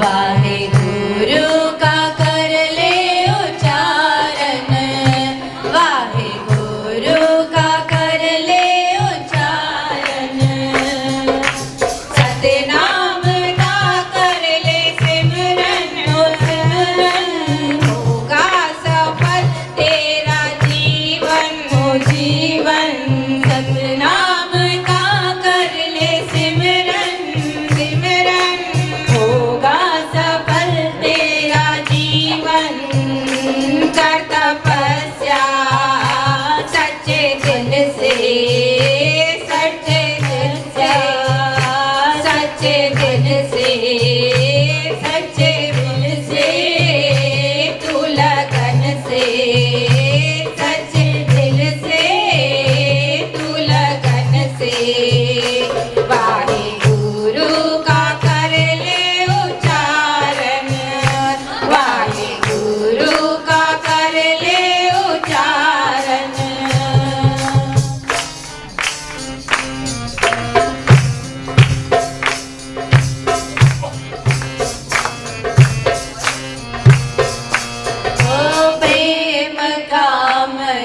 वाहे गुरु का कर ले उच्चारण, वाहे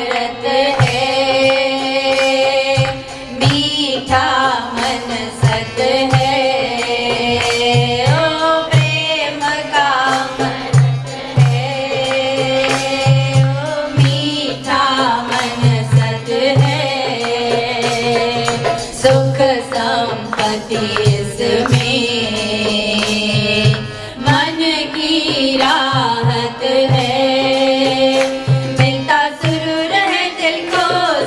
अमृत है, मीठा मन सत है, ओ प्रेम का अमृत है, ओ मीठा मन सत है, सुख संपत्ति इसमें मन की राहत है, मिलता सुरूर है दिल को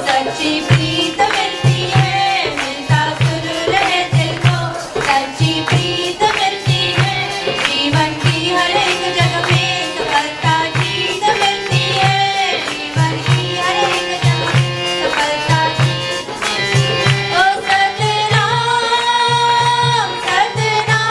सच्ची प्रीत मिलती है, मिलता सुरूर है दिल को सच्ची प्रीत मिलती है, जीवन की हर एक जगह में सफलता जीत मिलती है, जीवन की हर एक जगह में सफलता जीत मिलती है। ओ सतनाम सतनाम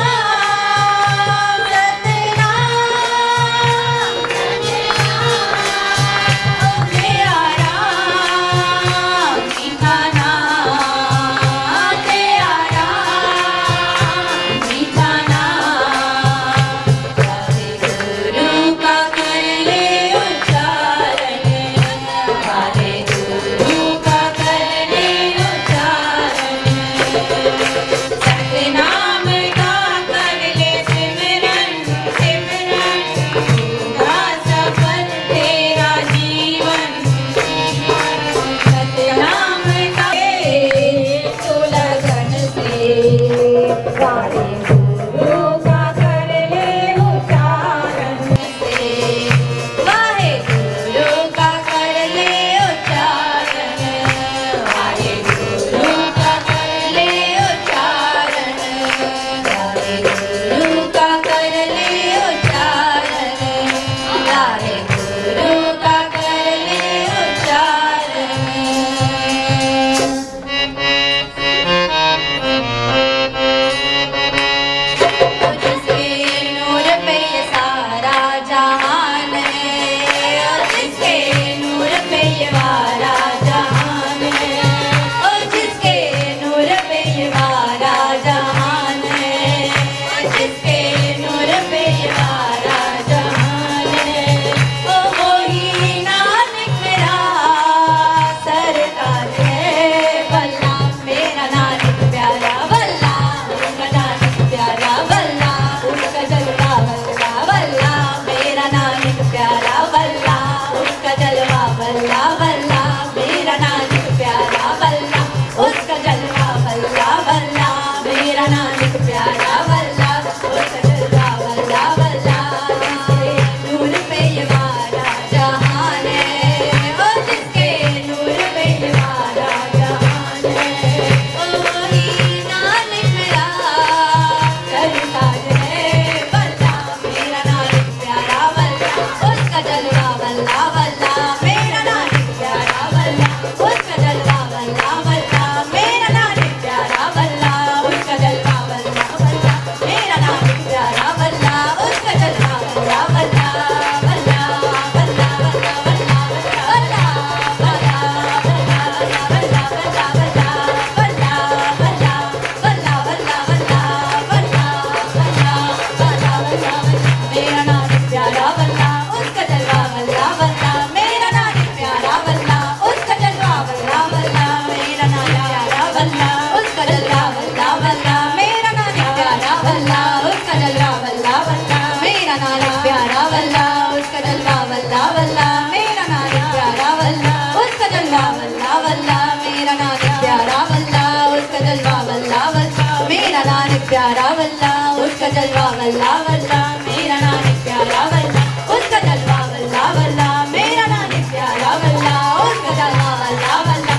प्यारा वल्ला उसका जलवा वल्ला वल्ला मेरा नानी प्यारा वल्ला उसका जलवा वल्ला वल्ला मेरा नानी प्यारा वल्ला उसका जलवा वल्ला वल्ला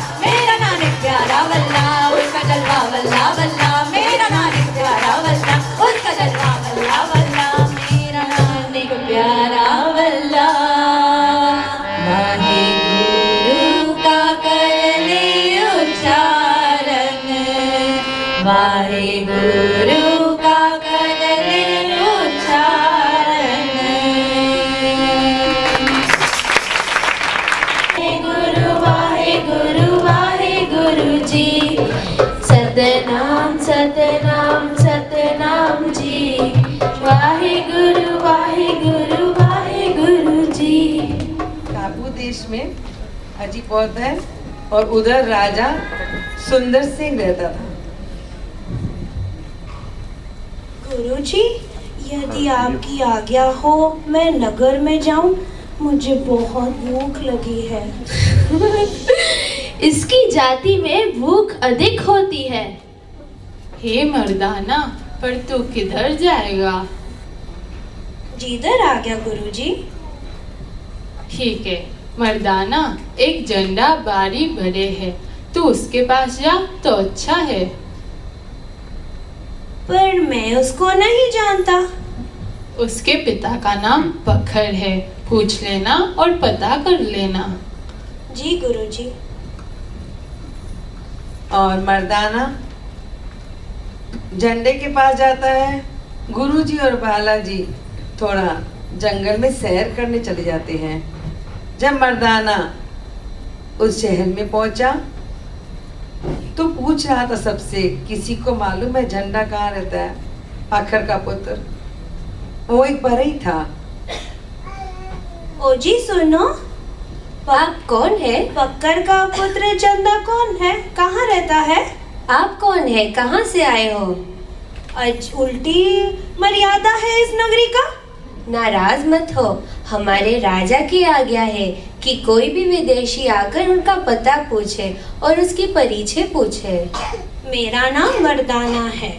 मेरा नानी प्यारा वल्ला उसका जलवा वल्ला वल्ला मेरा नानी प्यारा वल्ला उसका जलवा वल्ला वल्ला मेरा नानी प्यारा वल्ला। वाहेगुरु का कर ले उच्चारण, वाहेगुरु का कर ले उच्चारण, वाहेगुरु वाहेगुरु जी, सतनाम सतनाम सतनाम जी, वाहेगुरु वाहेगुरु वाहेगुरु जी। काबू देश में अजी पौध है और उधर राजा सुंदर सिंह रहता था। गुरुजी, यदि आपकी आज्ञा हो मैं नगर में जाऊं, मुझे बहुत भूख लगी है। इसकी जाति में भूख अधिक होती है। हे मर्दाना, पर तू किधर जाएगा? जिधर आज्ञा गुरुजी। ठीक है मर्दाना, एक झंडा बारी भरे है, तू उसके पास जा तो अच्छा है। पर मैं उसको नहीं जानता। उसके पिता का नाम पखर है, पूछ लेना और पता कर लेना। जी गुरुजी। और मर्दाना झंडे के पास जाता है। गुरुजी और बालाजी थोड़ा जंगल में सैर करने चले जाते हैं। जब मर्दाना उस शहर में पहुंचा तो पूछ रहा था सबसे, किसी को मालूम है झंडा कहाँ रहता है? पखर का पुत्र वो एक बरई था। ओ जी सुनो, आप कौन है? पक्कर का पुत्र चंदा कौन है? कहाँ रहता है? आप कौन है? कहाँ से आए हो? आज उल्टी मर्यादा है इस नगरी का। नाराज मत हो, हमारे राजा की आज्ञा है कि कोई भी विदेशी आकर उनका पता पूछे और उसकी परिचय पूछे। मेरा नाम मर्दाना है,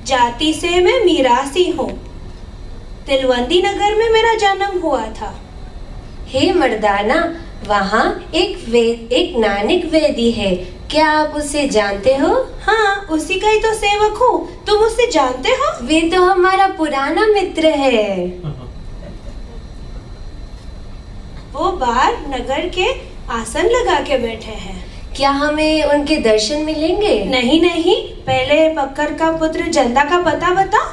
जाति से मैं मीरासी हूँ। तिलवंदी नगर में मेरा जन्म हुआ था। हे मर्दाना, वहाँ एक नानक वेदी है, क्या आप उसे जानते हो? हाँ, उसी का ही तो सेवक हूँ। तुम उसे जानते हो? वे तो हमारा पुराना मित्र है। वो बाहर नगर के आसन लगा के बैठे हैं। क्या हमें उनके दर्शन मिलेंगे? नहीं नहीं, पहले पक्कर का पुत्र चंदा का पता बता,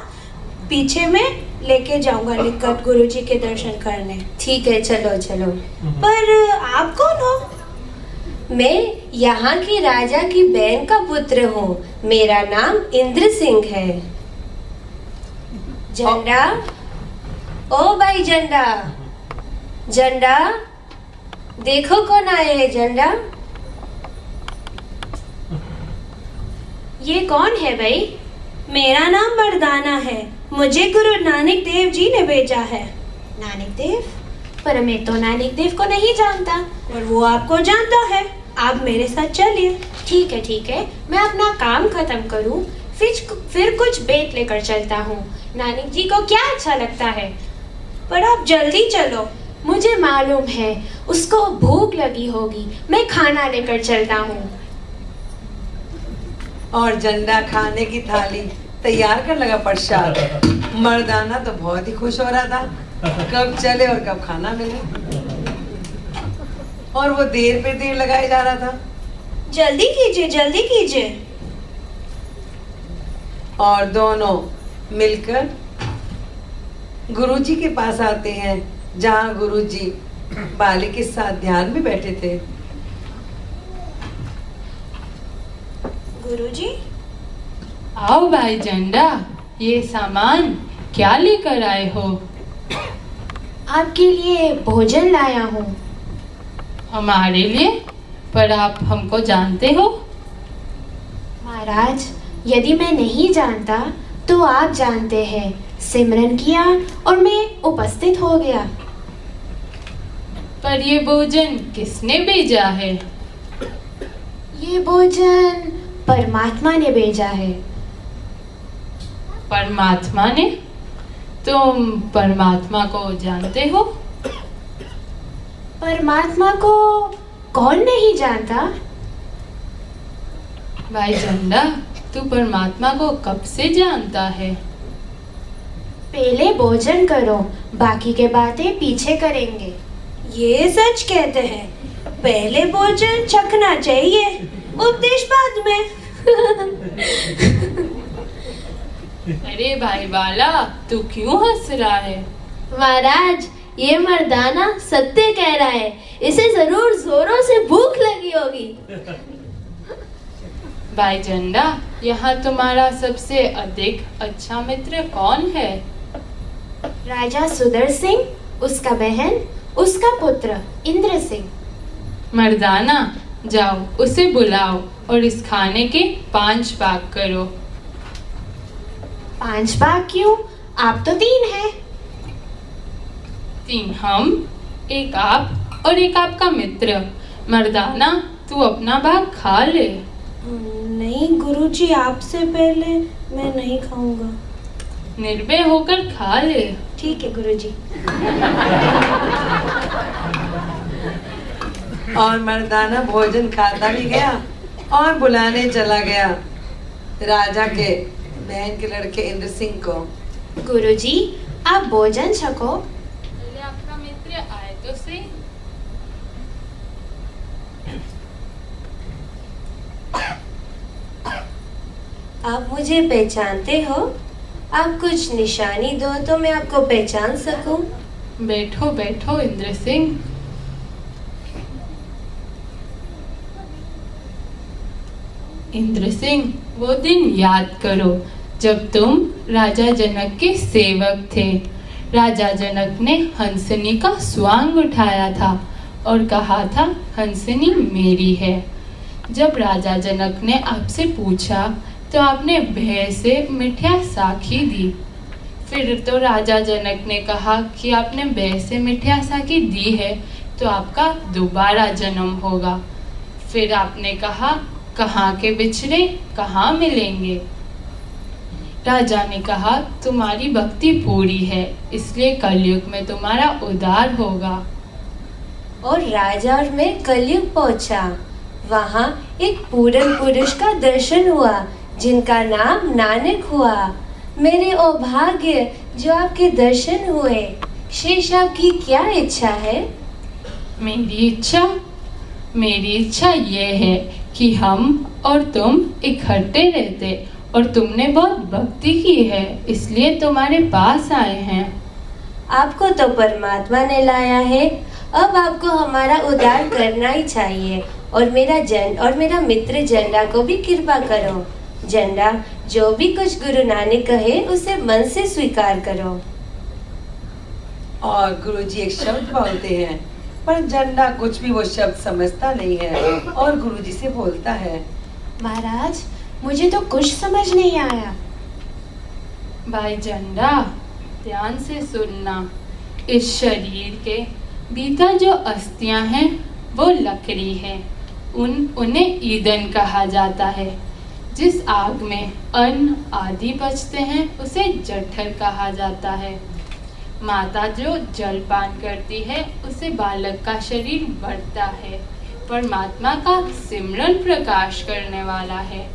पीछे में लेके जाऊंगा निकट गुरुजी के दर्शन करने। ठीक है, चलो चलो। पर आप कौन हो? मैं यहाँ की राजा की बहन का पुत्र हूँ। मेरा नाम इंद्र सिंह है। झंडा, ओ भाई झंडा, झंडा देखो कौन आए हैं। झंडा, ये कौन है भाई? मेरा नाम मर्दाना है, मुझे गुरु नानक देव जी ने भेजा है। नानक देव? पर मैं तो नानक देव को नहीं जानता। और वो आपको जानता है। आप मेरे साथ चलिए। ठीक है, मैं अपना काम खत्म करूं, फिर कुछ बेत लेकर चलता हूँ। नानक जी को क्या अच्छा लगता है। पर आप जल्दी चलो। मुझे मालूम है उसको भूख लगी होगी, मैं खाना लेकर चलता हूँ। और झंडा खाने की थाली तैयार कर लगा प्रसाद। मर्दाना तो बहुत ही खुश हो रहा था, कब चले और कब खाना मिले। और वो देर पे देर लगाए जा रहा था। जल्दी कीजिए, जल्दी कीजिए। और दोनों मिलकर गुरुजी के पास आते हैं, जहाँ गुरुजी बालिक के साथ ध्यान में बैठे थे। गुरुजी, आओ भाई झंडा, ये सामान क्या लेकर आए हो? आपके लिए भोजन लाया हूँ। हमारे लिए? पर आप हमको जानते हो? महाराज, यदि मैं नहीं जानता तो आप जानते हैं। सिमरन किया और मैं उपस्थित हो गया। पर ये भोजन किसने भेजा है? ये भोजन परमात्मा ने भेजा है। परमात्मा ने? तुम परमात्मा को जानते हो? परमात्मा को कौन नहीं जानता? भाई झंडा, तू परमात्मा को कब से जानता है? पहले भोजन करो, बाकी के बातें पीछे करेंगे। ये सच कहते हैं, पहले भोजन चखना चाहिए, उपदेश बाद में। अरे भाई बाला, तू क्यों हंस रहा है? महाराज, ये मर्दाना सत्य कह रहा है, इसे जरूर जोरों से भूख लगी होगी। भाई झंडा, यहाँ तुम्हारा सबसे अधिक अच्छा मित्र कौन है? राजा सुदर्शन सिंह, उसका बहन, उसका पुत्र इंद्र सिंह। मर्दाना, जाओ उसे बुलाओ और इस खाने के 5 भाग करो। 5 भाग क्यों? आप तो 3 हैं। 3 हम, 1 आप और 1 आपका मित्र। मर्दाना, तू अपना भाग खा ले। नहीं गुरुजी, आपसे पहले मैं नहीं खाऊंगा। निर्भय होकर खा ले। ठीक है गुरुजी। और मर्दाना भोजन खाता भी गया और बुलाने चला गया राजा के बहन के लड़के इंद्र सिंह को। गुरुजी, आप भोजन छको। पहले आपका मित्र आए तो सही। आप मुझे पहचानते हो? आप कुछ निशानी दो तो मैं आपको पहचान सकूं। बैठो बैठो इंद्र सिंह। इंद्र सिंह, वो दिन याद करो जब तुम राजा जनक के सेवक थे। राजा जनक ने हंसनी का स्वांग उठाया था और कहा था हंसनी मेरी है। जब राजा जनक ने आपसे पूछा तो आपने भय से मिठिया साखी दी। फिर तो राजा जनक ने कहा कि आपने भय से मिठिया साखी दी है तो आपका दोबारा जन्म होगा। फिर आपने कहा कहाँ के बिछड़े कहाँ मिलेंगे। राजा ने कहा तुम्हारी भक्ति पूरी है इसलिए कलयुग में तुम्हारा उद्धार होगा। और राजा और मैं कलयुग पहुंचा। वहाँ एक पूर्ण पुरुष का दर्शन हुआ जिनका नाम नानक हुआ। मेरे अभाग्य जो आपके दर्शन हुए। शेष आपकी क्या इच्छा है? मेरी इच्छा ये है कि हम और तुम इकट्ठे रहते और तुमने बहुत भक्ति की है इसलिए तुम्हारे पास आए हैं। आपको तो परमात्मा ने लाया है, अब आपको हमारा उद्धार करना ही चाहिए। और मेरा मित्र झंडा को भी कृपा करो। झंडा, जो भी कुछ गुरु नानक कहे उसे मन से स्वीकार करो। और गुरुजी एक शब्द बोलते हैं पर झंडा कुछ भी वो शब्द समझता नहीं है और गुरुजी से बोलता है महाराज, मुझे तो कुछ समझ नहीं आया। भाई झंडा, ध्यान से सुनना। इस शरीर के भीतर जो अस्थियां हैं वो लकड़ी है। उन्हें ईंधन कहा जाता है। जिस आग में अन्न आदि बचते हैं उसे जठर कहा जाता है। माता जो जलपान करती है उसे बालक का शरीर बढ़ता है। परमात्मा का सिमरन प्रकाश करने वाला है।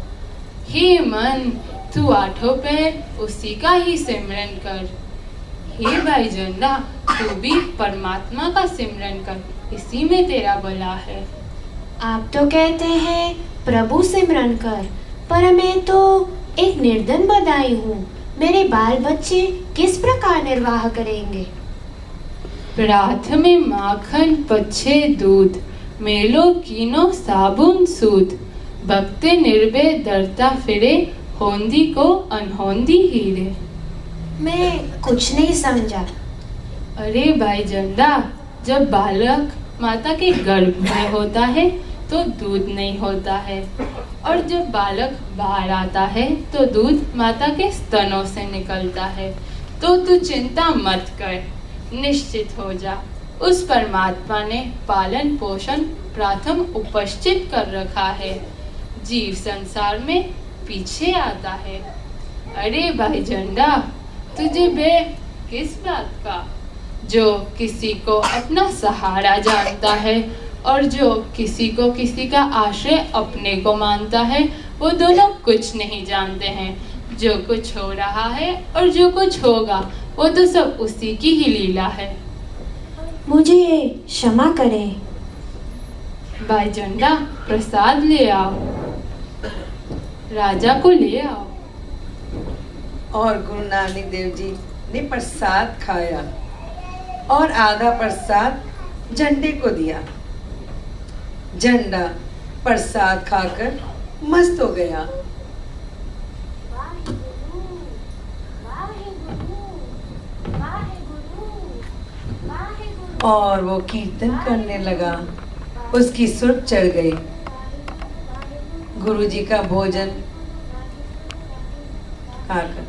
हे मन, तू आठों पैर उसी का ही सिमरन कर। हे भाई झंडा, तू भी परमात्मा का सिमरन कर, इसी में तेरा भला है। आप तो कहते हैं प्रभु सिमरन कर, पर मैं तो एक निर्धन बदाई हूँ। मेरे बाल बच्चे किस प्रकार निर्वाह करेंगे? प्राथ में माखन पच्छे दूध, मेलो कीनो साबुन सूद। भक्ते निर्भय डरता फिरे, होंदी को अनहोंदी हीरे। मैं कुछ नहीं समझा। अरे भाई झंडा, जब बालक माता के गर्भ में होता है तो दूध नहीं होता है और जब बालक बाहर आता है तो दूध माता के स्तनों से निकलता है। तो तू चिंता मत कर, निश्चित हो जा। उस परमात्मा ने पालन पोषण प्रथम उपस्थित कर रखा है। जीव संसार में पीछे आता है। अरे भाई झंडा, तुझे बे किस बात का? जो किसी को अपना सहारा जानता है और जो किसी को किसी का आश्रय अपने को मानता है, वो दोनों कुछ नहीं जानते हैं। जो कुछ हो रहा है और जो कुछ होगा वो तो सब उसी की ही लीला है। मुझे क्षमा करें। भाई झंडा, प्रसाद ले आओ, राजा को ले आओ। और गुरु नानक देव जी ने प्रसाद खाया और आधा प्रसाद झंडे को दिया। झंडा प्रसाद खाकर मस्त हो गया। और वो कीर्तन करने लगा। उसकी सुर्ख चढ़ गई। गुरुजी का भोजन खाकर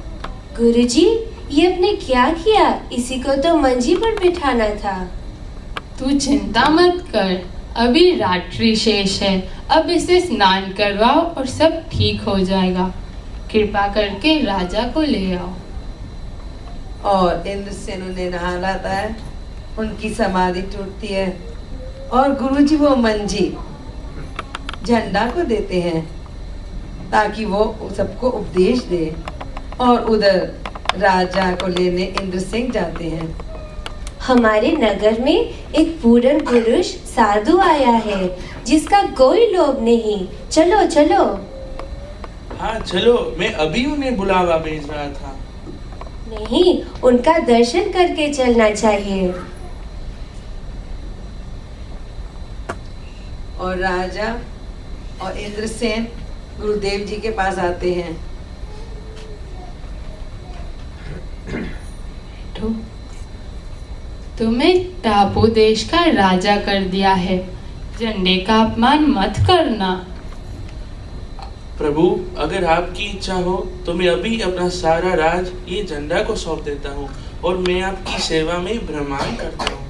गुरुजी, ये आपने क्या किया? इसी को तो मंजी पर बिठाना था। तू चिंता मत कर, अभी रात्रि शेष है। अब इसे स्नान करवाओ और सब ठीक हो जाएगा। कृपा करके राजा को ले आओ। और इंद्रसेन उन्हें नहा लाता है, उनकी समाधि टूटती है और गुरुजी वो मंजी झंडा को देते हैं ताकि वो सबको उपदेश दे। और उधर राजा को लेने इंद्रसिंह जाते हैं। हमारे नगर में एक पूर्ण पुरुष साधु आया है जिसका कोई लोभ नहीं। चलो चलो। हाँ चलो, मैं अभी उन्हें बुलावा भेज रहा था। नहीं, उनका दर्शन करके चलना चाहिए। और राजा और इंद्रसेन गुरुदेव जी के पास आते हैं। तुम्हें टापू देश का राजा कर दिया है, झंडे का अपमान मत करना। प्रभु, अगर आपकी इच्छा हो तो मैं अभी अपना सारा राज ये झंडा को सौंप देता हूँ और मैं आपकी सेवा में भ्रमण करता हूँ।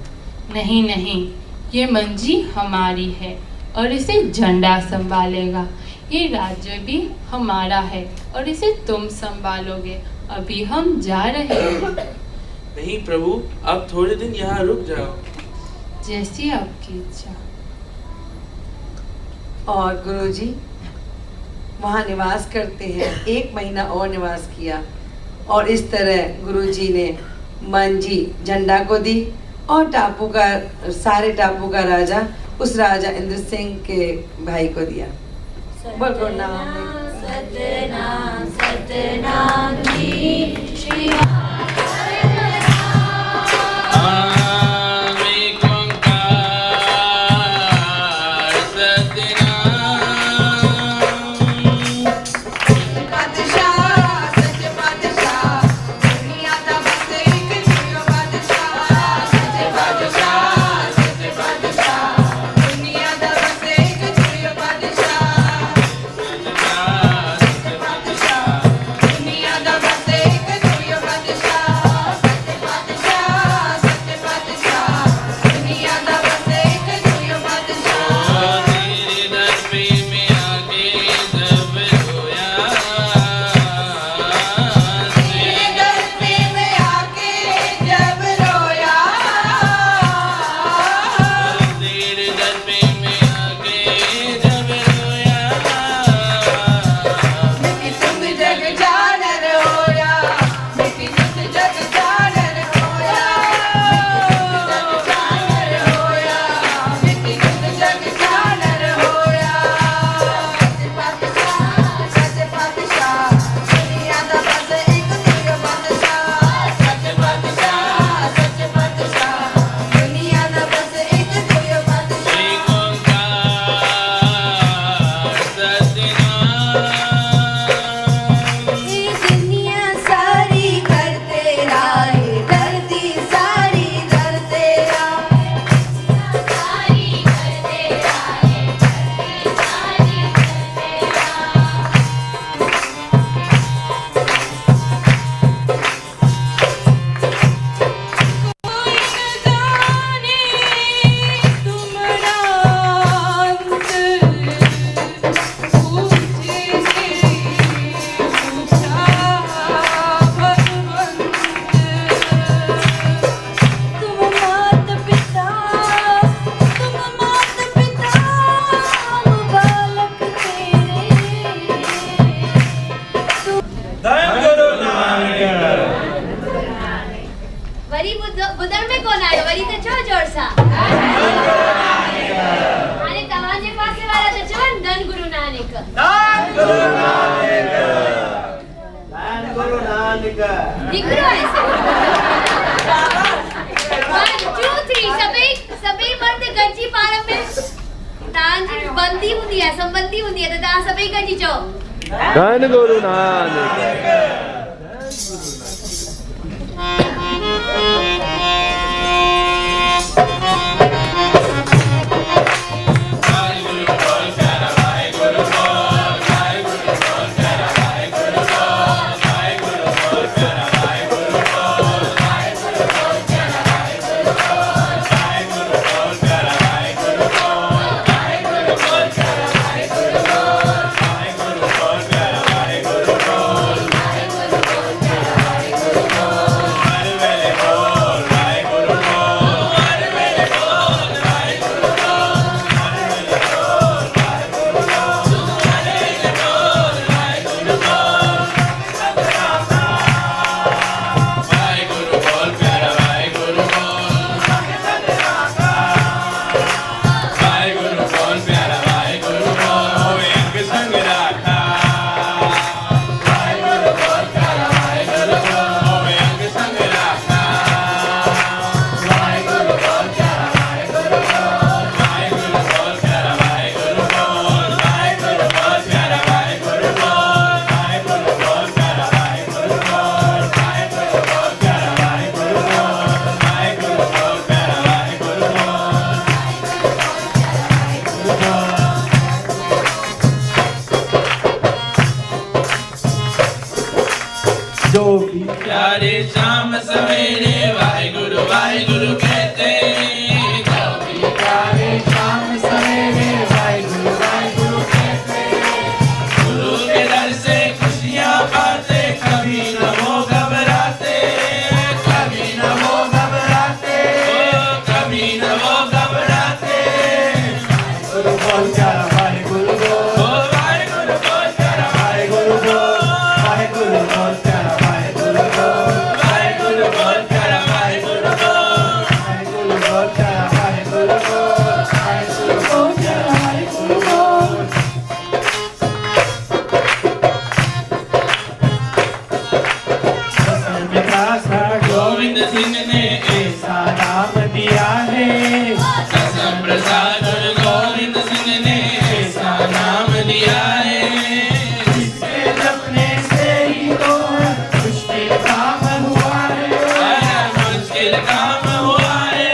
नहीं नहीं, ये मंजी हमारी है और इसे झंडा संभालेगा। ये राज्य भी हमारा है और इसे तुम संभालोगे। अभी हम जा रहे हैं। नहीं प्रभु, आप थोड़े दिन यहाँ रुक जाओ। जैसी आपकी इच्छा। और गुरुजी वहाँ निवास करते हैं। 1 महीना और निवास किया और इस तरह गुरुजी ने मंजी झंडा को दी और सारे टापू का राजा उस राजा इंद्रसिंह के भाई को दिया। सतनाम सतनाम जी श्री धन गुरु नानक। प्यारे शाम सवेरे वाहिगुरु वाहिगुरु कहते। जो भी प्यारे शाम सवेरे वाहिगुरु वाहिगुरु कहते। गुरु के दर से खुशियाँ पाते, कभी न वो घबराते, कभी न वो घबराते, कभी न वो घबराते। गुरु बोल प्यारा वाहिगुरु बोल, वाहिगुरु बोल प्यारा वाहिगुरु बोल, वाहिगुरु बोल प्यारा वाहिगुरु बोल, वाहिगुरु बोल प्यारा वाहिगुरु बोल, वाहिगुरु बोल प्यारा वाहिगुरु बोल, वाहिगुरु बोल प्यारा वाहिगुरु बोल। गोविंद सिंह ने ऐसा नाम दिया है, कसम प्रसाद गोविंद सिंह ने ऐसा नाम दिया है। जिसके जपने से ही तो मुश्किल काम हुआ है, हर मुश्किल काम हुआ है,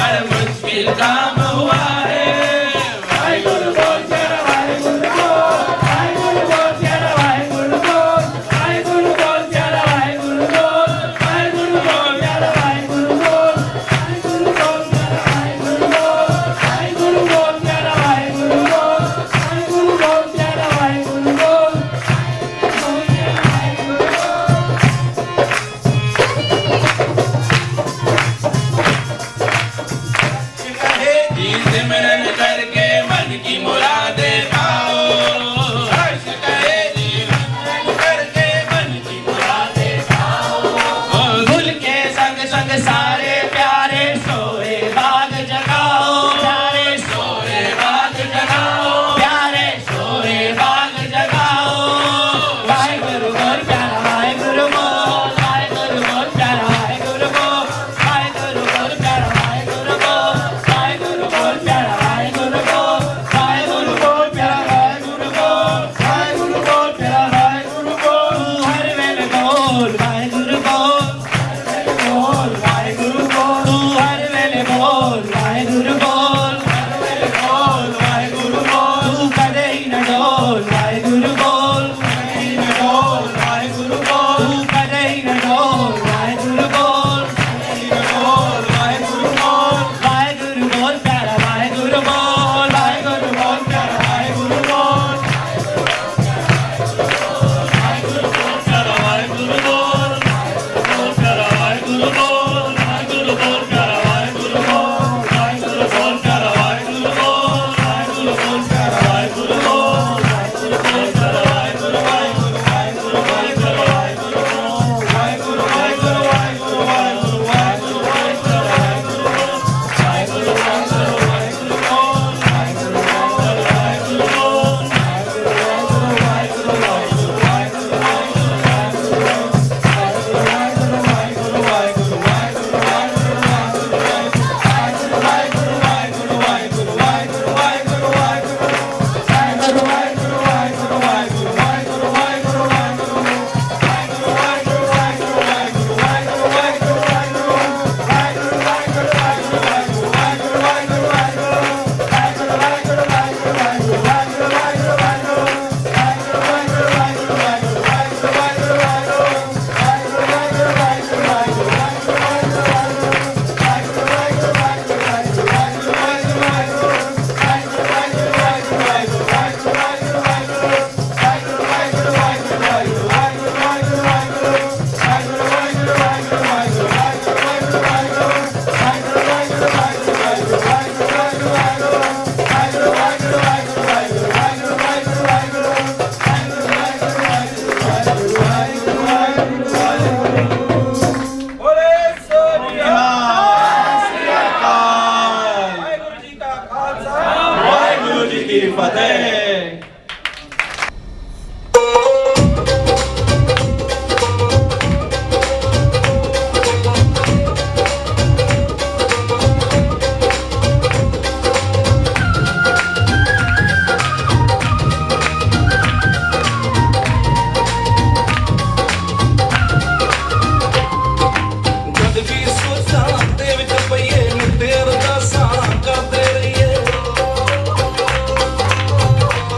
हर मुश्किल काम हुआ है। वाहिगुरु बोल प्यारा वाहिगुरु बोल, वाहिगुरु बोल प्यारा वाहिगुरु बोल, वाहिगुरु बोल प्यारा वाहिगुरु बोल, वाहिगुरु बोल प्यारा वाहिगुरु बोल, वाहिगुरु बोल प्यारा वाहिगुरु बोल, वाहिगुरु बोल प्यारा वाहिगुरु बोल, वाहिगुरु बोल प्यारा वाहिगुरु बोल। कहे जी सिमरन करके मन की मुरादें पाओ, हर्ष कहे जी सिमरन करके मन की मुरादें पाओ। गुल के संग संग सारे प्यारे सोए बाग जगाओ, प्यारे सोए बाग जगाओ, प्यारे सोए बाग जगाओ। वाहिगुरु बोल प्यारा वाहिगुरु बोल, वाहिगुरु बोल प्यारा वाहिगुरु बोल, वाहिगुरु बोल प्यारा वाहिगुरु बोल, वाहिगुरु बोल प्यारा वाहिगुरु बोल, वाहिगुरु बोल प्यारा वाहिगुरु बोल, वाहिगुरु बोल प्यारा वाहिगुरु बोल। हर वेले बोल वाहिगुरु बोल, बोल वाहिगुरु बोल, तू हर वेले बोल वाहिगुरु बोल, हर वेले बोल वाहिगुरु बोल, तू कदे ही न डोल वाहिगुरु बोल, कदे ही न डोल वाहिगुरु बोल, तू कदे ही न डोल वाहिगुरु बोल, कदे ही न डोल वाहिगुरु बोल। वाहिगुरु बोल प्यारा वाहिगुरु बोल, वाहिगुरु बोल प्यारा वाहिगुरु बोल, वाहिगुरु बोल प्यारा वाहिगुरु बोल, बोल प्यारा वाहिगुरु बोल, वाहिगुरु बोल प्यारा वाहिगुरु बोल, वाहिगुरु बोल प्यारा वाहिगुरु बोल, वाहिगुरु बोल प्यारा वाहिगुरु बोल, वाहिगुरु बोल प्यारा वाहिगुरु वाहिगुरु वाहिगुरु वाहिगुरु वाहिगुरु बोल, वाहिगुरु वाहिगुरु वाहिगुरु वाहिगुरु वाहिगुरु बोल प्यारा वाहिगुरु बोल, वाहिगुरु वाहिगुरु वाहिगुरु बोल, वाहिगुरु वाहिगुरु वाहिगुरु बोल, वाहिगुरु वाहिगुरु वाहिगुरु वाहिगुरु वाहिगुरु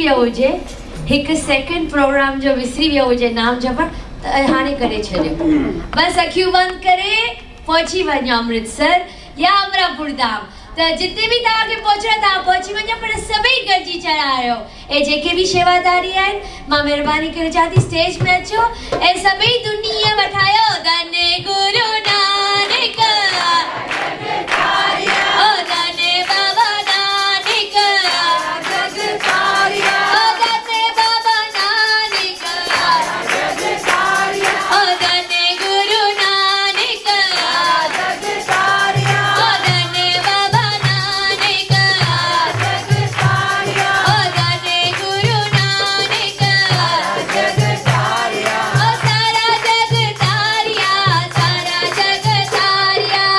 वियो हुजे हिकु सेकंड प्रोग्राम जो विसरी वियो हुजे नाम जपण त हाणे करे छॾियो बस अखियूं बंदि करे पहुची वञो अमृतसर या अमरापुर धाम त जिते भी तव्हांखे पहुचणो तव्हां पहुची वञो पर सभई गॾिजी चढ़ायो ऐं जेके भी शेवादारी आहिनि मां महिरबानी करे चाह थी स्टेज में अचो ऐं सभई दुनिया वठायो धन्य गुरु नानक ओ धन्य बाबा नानक ओ धन्य बाबा नानक ओ धन्य गुरु नानक ओ धन्य बाबा नानक ओ धन्य गुरु नानक ओ सारा जग तारिया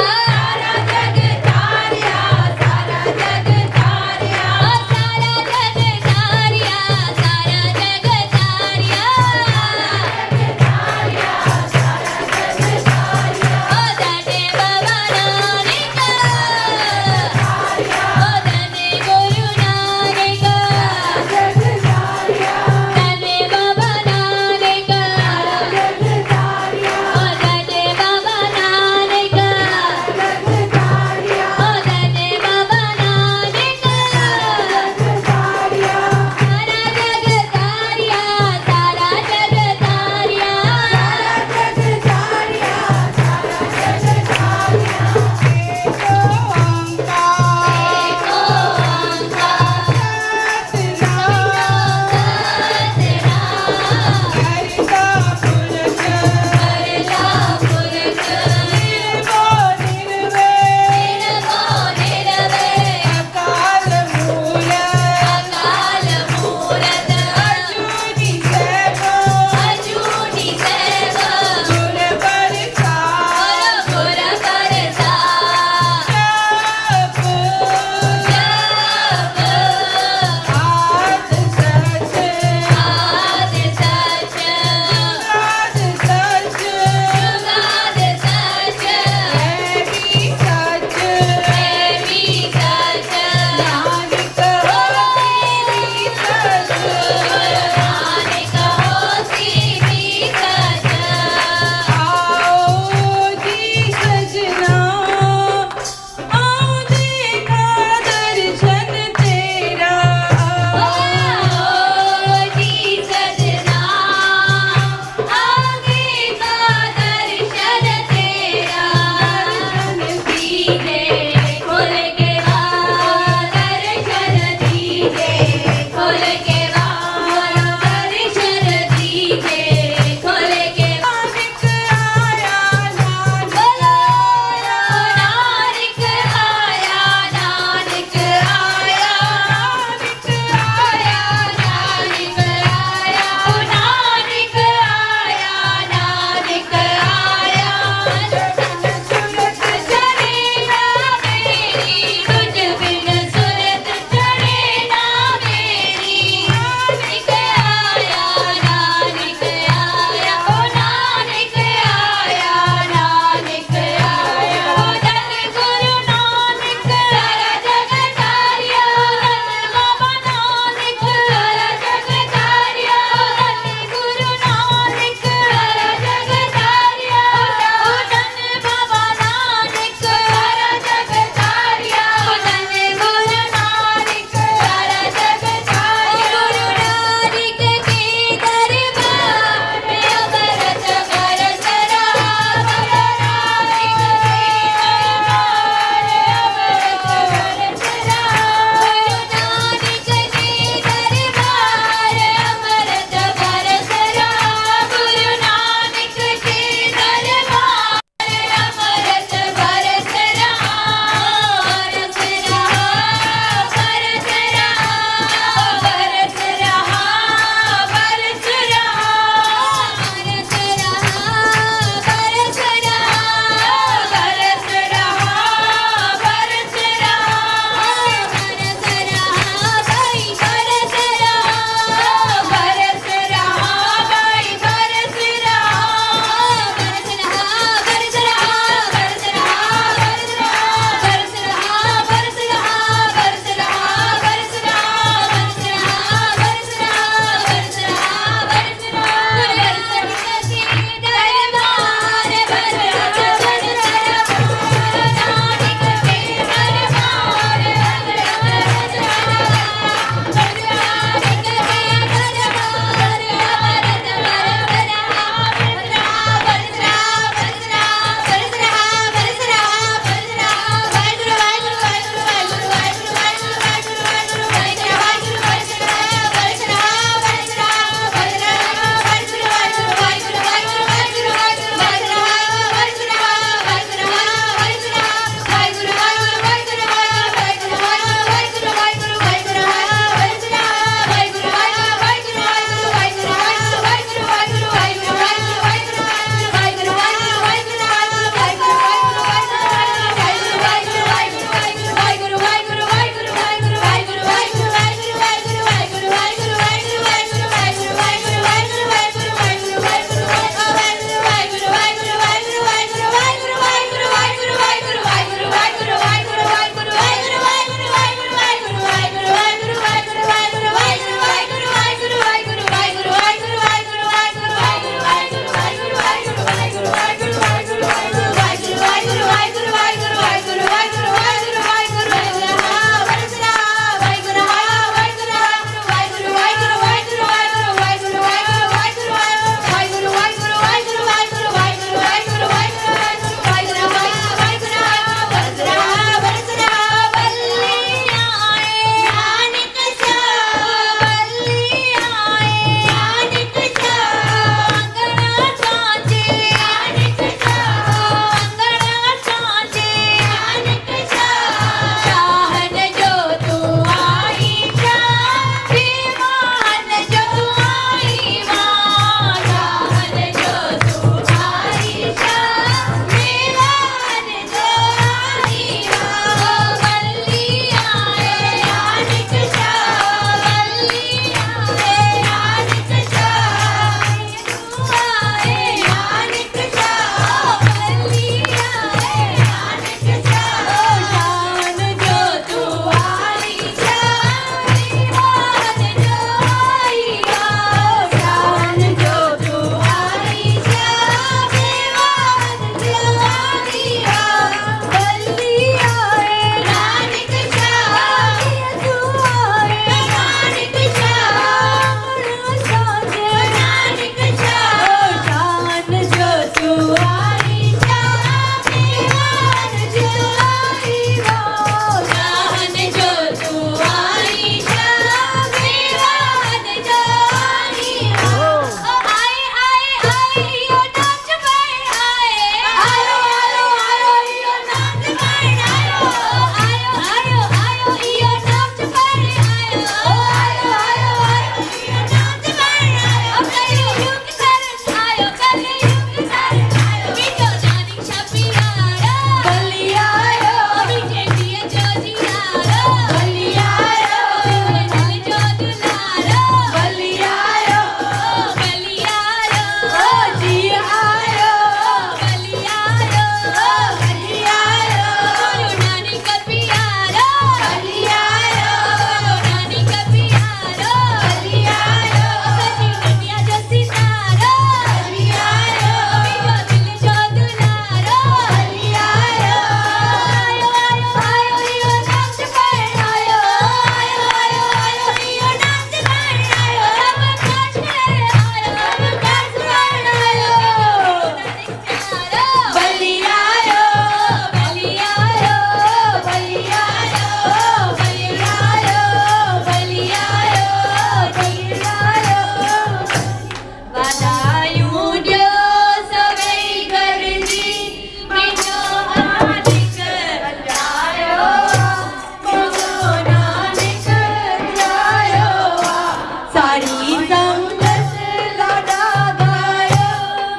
सारी संगत लाडा गायो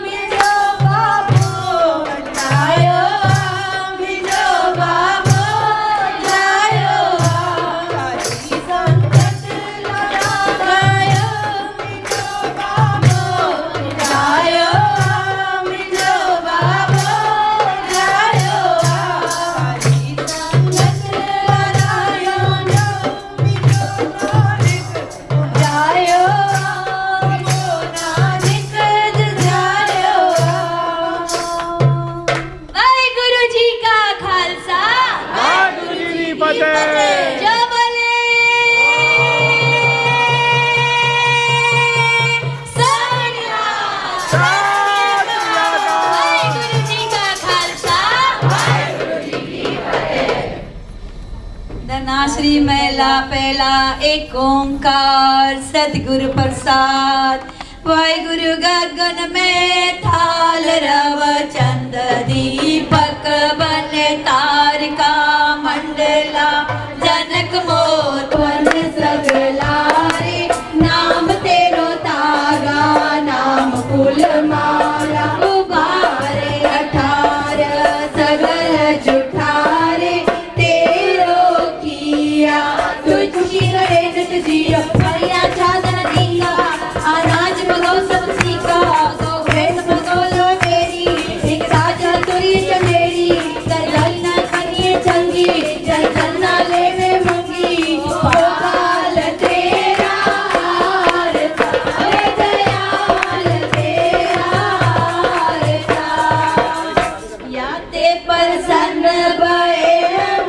मिलो बाबो जायो मिलो बाबो जायो सारी संगत लाडा गायो मिलो बाबो जायो मिलो बाबो जायो सारी संगत लाडा जायो नानक जायो। वाहिगुरु जी का खालसा वाहिगुरु जी की फतेह। जो बोले सोनिया वाहिगुरु जी का खालसा धनाश्री मैला पहला एक ओंकार सतगुरु प्रसाद वाहिगुरु गगन में थाल रव चंद दीपक बन तारिका मंडला जनक मोत वन सगलारे नाम तेरो तारा नाम फूल माला उबारे अठार सगल जुठारे तेरो किया तुझी करे नट जियो भैया चादर दिया अनाज मगो सब सीखा गो भेद मगो लो मेरी एक राजा तुरी चमेरी कर जाइना कनिए चंगी जल जन्ना ले में मंगी गोपाल तेरा हारता रे दयाल तेरा हारता या ते प्रसन्न भय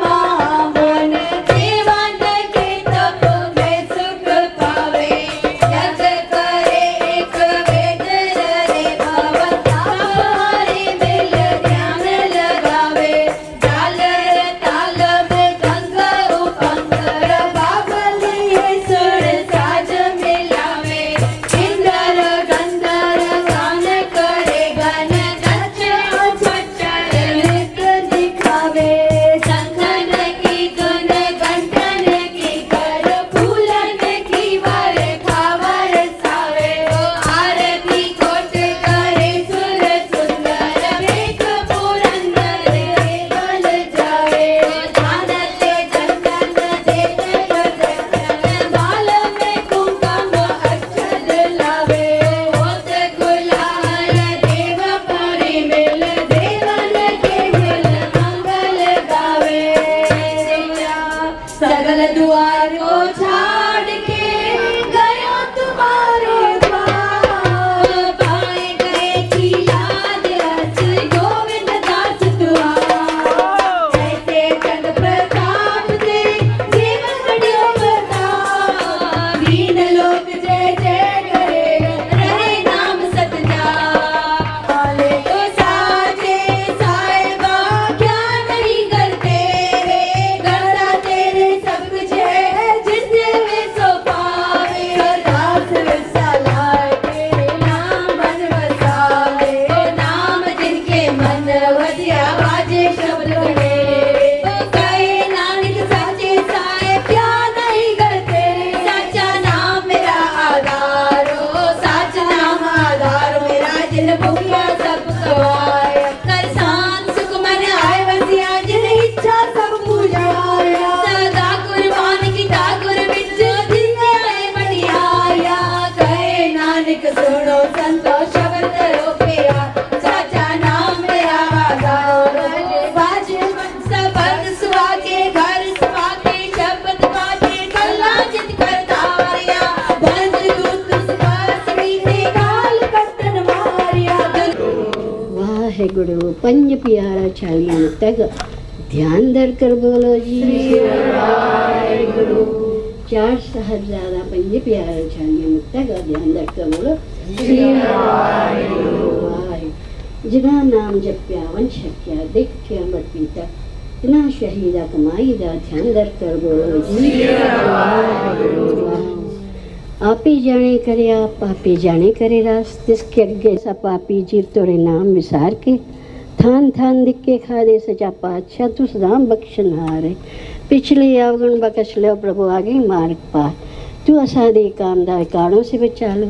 महामन जीवन के तप में सुख पावे जग करे एक वेद रे भवतारे मिल ध्यान लगावे ताल ताल में गंगा उपंकर बाबलिए सुर साज मिलावे इंद्र गंधर गान करे गण नच छचर दिखावे संगन की धुन घंटन की कर फूलन की वर खावर सावे आरती कोट करे सुर सुंदर वेख पुरंदर बल जावे जानते चंदन देते बदन बाल में कुंकुम अक्षत लावे होत गुलाल देवपुरी मिल देवन के मिल मंगल गावे सगल द्वार को छाड़ के गयो तुम्हारे द्वार पाए गए की याद रस गोविंद दास द्वार ऐसे चंद प्रताप से जीवन बढ़ियो प्रताप दीन लोक जय जय करे रहे नाम सतजा वाले तो साजे साहिबा क्या नहीं करते रे करता तेरे सब कुछ है जिसने वे सो पावे दास विसालाए तेरे नाम बन वसावे ओ नाम जिनके मन वजिया बाजे शब्द गणे ओ कहे नानक साचे साए क्या नहीं करते साचा नाम मेरा आधार ओ साच नाम आधार मेरा जिन भूखिया सब गवाया कर शान सुख मन आए वसिया जिन इच्छा सब पूजाया सदा कुर्बान की ठाकुर बिच जिसने आए बढ़िया कहे नानक सुनो संतो शब्द रोपिया साचा नाम मेरा आधार बाजे सबद सुहागे घर सुहागे शब्द बाजे कल्ला जित कर तारिया बंद दूत सुपास मीते काल बर्तन मारिया वाहेगुरु पंज प्यारा छालियां तक ध्यान धर कर बोलो जी वाहेगुरु चार साहबजादा पंज प्यारा छालियां तक ध्यान धर कर बोलो वाहेगुरु जिना नाम जप्या वंश क्या देखिया अमर पीता जिना शहीदा कमाईदा ध्यान धर कर बोलो जी वाहेगुरु आप ही जाने करे आप ही जाने करे रास जिसके अगे सा पापी जीव तोरे नाम विसार के थान थान दिखे खा दे सचा पातशाह तुस राम बख्शन हारे पिछले अवगुण बख्श लो प्रभु आगे मार्ग पा तू असादे कामदा काड़ों से बचा लो,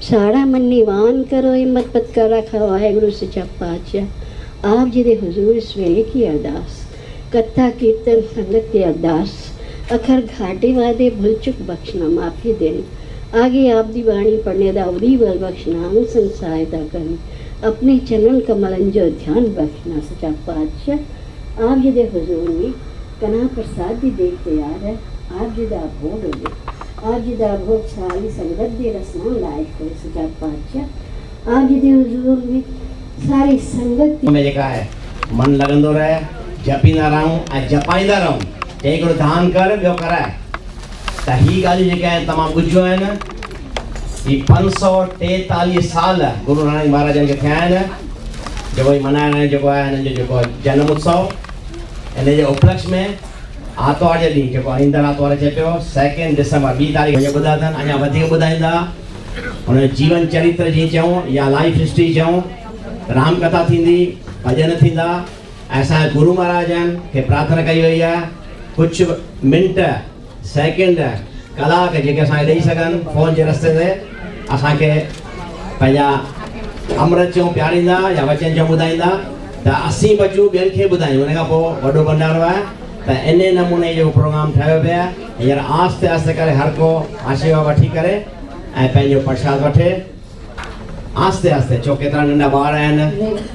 साड़ा मन निवान करो, हिम्मत पत कर रखा वाहेगुरु सच्चा पातशाह। आप जी दे हुजूर इस वेले की अरदास, कथा कीर्तन संगत की अरदास, अखर घाटे वादे भूल चुक बख्शना, माफ़ी देनी, आगे आप दी वाणी पढ़ने दा उदी बल बख्शना, अनुसंग सहायता करनी, अपने चरण कमलन जो ध्यान बख्शना सच्चा पातशाह। आप जी दे हुजूर में कना प्रसाद भी देख तैयार है, आप जी दा भोग दे, आप जी दा भोग सारी संगत दे रसना लायक हो सच्चा पातशाह। आप जी दे हुजूर में सारी संगत में जेका है मन लगंदो रहे, जपींदा रहूं ऐं जपाईंदा रहूं, चई हिकिड़ो दान कर ॿियो कराए। त ही ॻाल्हियूं जेके आहिनि तमामु ॿुधियूं आहिनि। ही 543 साल गुरु नानक महाराजनि खे थिया आहिनि जेको ही मनाइण जेको आहे हिननि जो जेको जनम उत्सव। इन जे उपलक्ष्य में आर्तवार जे ॾींहुं जेको ईंदड़ आर्तवार अचे पियो 2 डिसंबर 2 तारीख़ जो ॿुधा अथनि, अञा वधीक ॿुधाईंदा हुन जो जीवन चरित्र जीअं चऊं या लाइफ हिस्ट्री चऊं, राम कथा थींदी, भॼन थींदा। ऐं गुरु महाराजनि खे प्रार्थना कई वई आहे कुछ मिंट सेकंड कलाक जेके असांखे ॾेई सघनि फ़ोन जे रस्ते ते असांखे पंहिंजा अमृत चऊं प्यारींदा या वचन चऊं ॿुधाईंदा त असीं बचूं ॿियनि खे ॿुधायूं। उन खां पोइ वॾो भंडारो आहे। त इन नमूने जो प्रोग्राम ठहियो पियो आहे। हींअर आस्ते आस्ते करे हर को आशीर्वाद वठी करे ऐं पंहिंजो प्रसाद वठे आस्ते आस्ते। छो केतिरा नंढा ॿार आहिनि,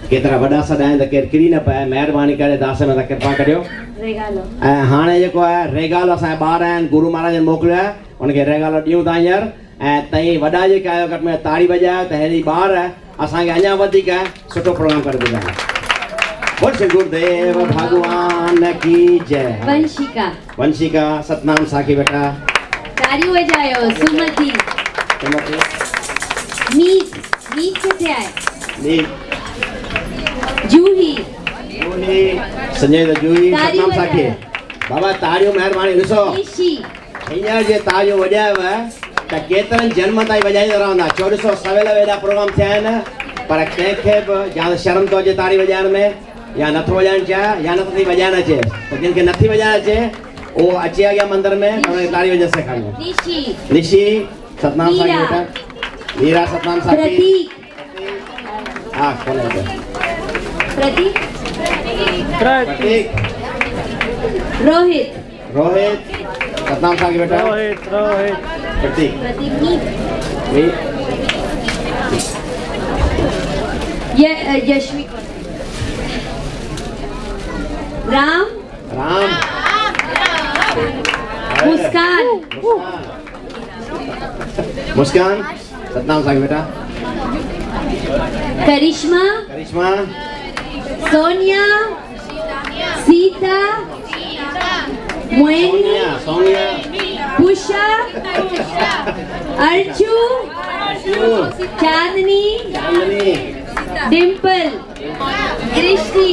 केतिरा वॾा सॾा आहिनि, त केरु किरी न पए, महिरबानी करे दास में कृपा करियो। ऐं हाणे जेको आहे रेगालो असांजा ॿार आहिनि गुरु महाराजनि मोकिलियो आहे, उनखे रेगालो ॾियूं था हींअर। ऐं तई वॾा जेके आहियो घटि में ताड़ी वॼायो त हेॾी ॿार असांखे अञा वधीक सुठो प्रोग्राम करे ॿुधायो। बोल श्री गुरुदेव भगवान की जय। वंशिका सतनाम साखी बेटा तारियूं वॼायो। सुमति मीत किथे आहे? जूही संजय द जूही सतनाम साखी। बाबा तारियूं महिरबानी ॾिसो हींअर जे तारियूं वॼायव त केतिरनि जन्म ताईं वॼाईंदा रहंदा। छो ॾिसो सवेल वेला प्रोग्राम थिया आहिनि पर कंहिंखे बि या शर्म थो अचे ताड़ी वॼाइण में या नथो वॼाइणु चाहे या नथी वॼाइणु अचे। त जिन खे नथी वॼाइणु अचे उहो अचे अॻियां मंदर में उनखे ताड़ी वॼाइणु सेखारियो। निशी सतनाम साखी बेटा। मीरा सतनाम साखी। हाँ कौन है? प्रतीक रोहित सतनाम साखी बेटा। प्रतीक यशवी राम मुस्कान सतनाम साखी बेटा। करिश्मा सोनिया सीता मोहिनी पुषा अर्चू चांदनी डिम्पल दृष्टि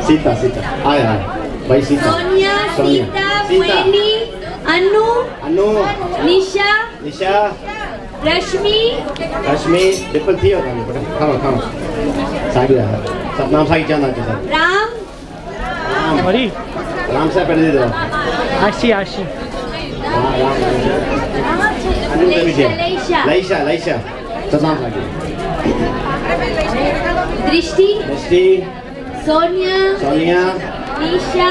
सीता आया भाई सीता सोनिया सीता मोहिनी अनु निशा रश्मि डिम्पल थी वियो खाओ साॻी सतनाम साॻी चवंदा अचे राम सां पढ़ी दो आशी लईशा सतनाम साॻी दृष्टि सोनिया निशा